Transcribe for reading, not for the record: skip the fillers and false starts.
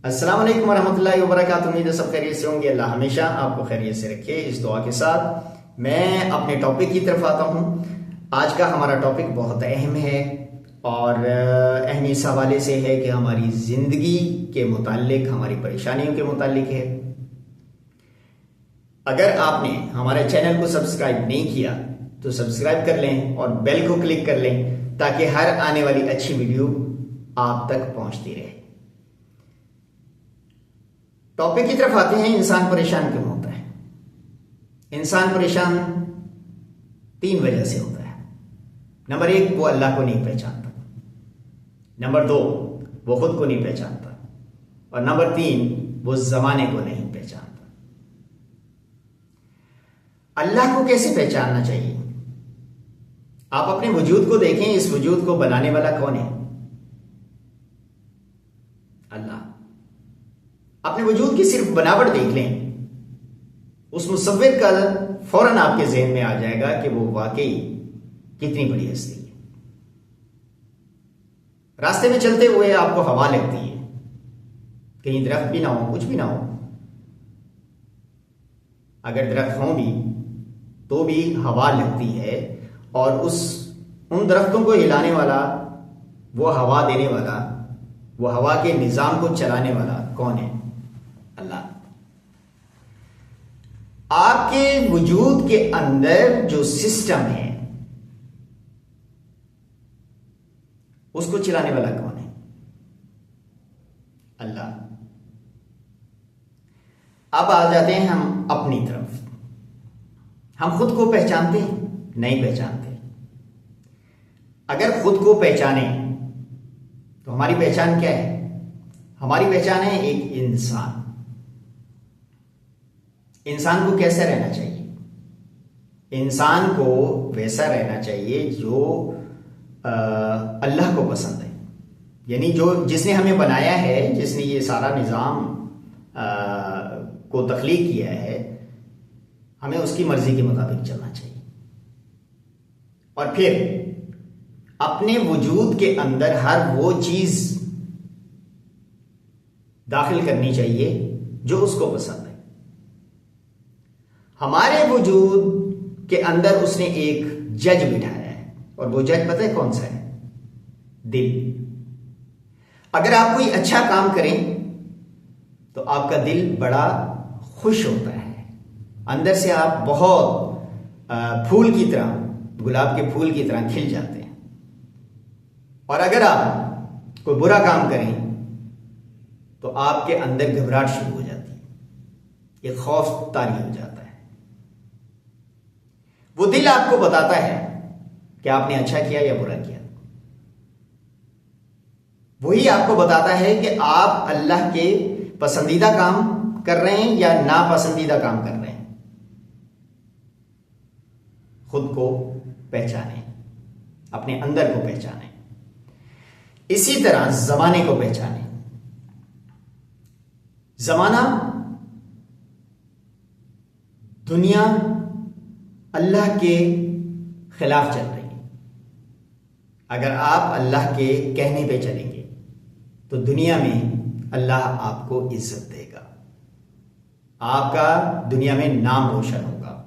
अस्सलाम वालेकुम वरहमतुल्लाहि वबरकातुहू। उम्मीद है सब खैरियत से होंगे। अल्लाह हमेशा आपको खैरियत से रखे। इस दुआ के साथ मैं अपने टॉपिक की तरफ आता हूँ। आज का हमारा टॉपिक बहुत अहम है और अहम इस हवाले से है कि हमारी ज़िंदगी के मुतालिक, हमारी परेशानियों के मुतालिक है। अगर आपने हमारे चैनल को सब्सक्राइब नहीं किया तो सब्सक्राइब कर लें और बेल को क्लिक कर लें ताकि हर आने वाली अच्छी वीडियो आप तक पहुंचती रहे। टॉपिक की तरफ आते हैं। इंसान परेशान क्यों होता है? इंसान परेशान 3 वजह से होता है। नंबर 1, वो अल्लाह को नहीं पहचानता। नंबर 2, वो खुद को नहीं पहचानता। और नंबर 3, वो जमाने को नहीं पहचानता। अल्लाह को कैसे पहचानना चाहिए? आप अपने वजूद को देखें। इस वजूद को बनाने वाला कौन है? अल्लाह। अपने वजूद की सिर्फ बनावट देख लें, उस मुसव्विर का फौरन आपके जहन में आ जाएगा कि वो वाकई कितनी बड़ी हस्ती है। रास्ते में चलते हुए आपको हवा लगती है, कहीं दरख्त भी ना हो, कुछ भी ना हो। अगर दरख्त हों भी तो भी हवा लगती है और उन दरख्तों को हिलाने वाला, वो हवा देने वाला, वो हवा के निजाम को चलाने वाला कौन है? अल्लाह। आपके वजूद के अंदर जो सिस्टम है उसको चलाने वाला कौन है? अल्लाह। अब आ जाते हैं हम अपनी तरफ। हम खुद को पहचानते हैं? नहीं पहचानते। अगर खुद को पहचाने तो हमारी पहचान क्या है? हमारी पहचान है एक इंसान। इंसान को कैसा रहना चाहिए? इंसान को वैसा रहना चाहिए जो अल्लाह को पसंद है। यानी जिसने हमें बनाया है, जिसने ये सारा निज़ाम को तख्लीक किया है, हमें उसकी मर्जी के मुताबिक चलना चाहिए। और फिर अपने वजूद के अंदर हर वो चीज दाखिल करनी चाहिए जो उसको पसंद है। हमारे वजूद के अंदर उसने एक जज बिठाया है और वो जज पता है कौन सा है? दिल। अगर आप कोई अच्छा काम करें तो आपका दिल बड़ा खुश होता है। अंदर से आप बहुत फूल की तरह, गुलाब के फूल की तरह खिल जाते हैं। और अगर आप कोई बुरा काम करें तो आपके अंदर घबराहट शुरू हो जाती है, एक खौफ तारी हो जाता है। वो दिल आपको बताता है कि आपने अच्छा किया या बुरा किया। वही आपको बताता है कि आप अल्लाह के पसंदीदा काम कर रहे हैं या नापसंदीदा काम कर रहे हैं। खुद को पहचाने, अपने अंदर को पहचाने। इसी तरह जमाने को पहचाने। जमाना, दुनिया अल्लाह के खिलाफ चल रही है। अगर आप अल्लाह के कहने पे चलेंगे तो दुनिया में अल्लाह आपको इज्जत देगा, आपका दुनिया में नाम रोशन होगा।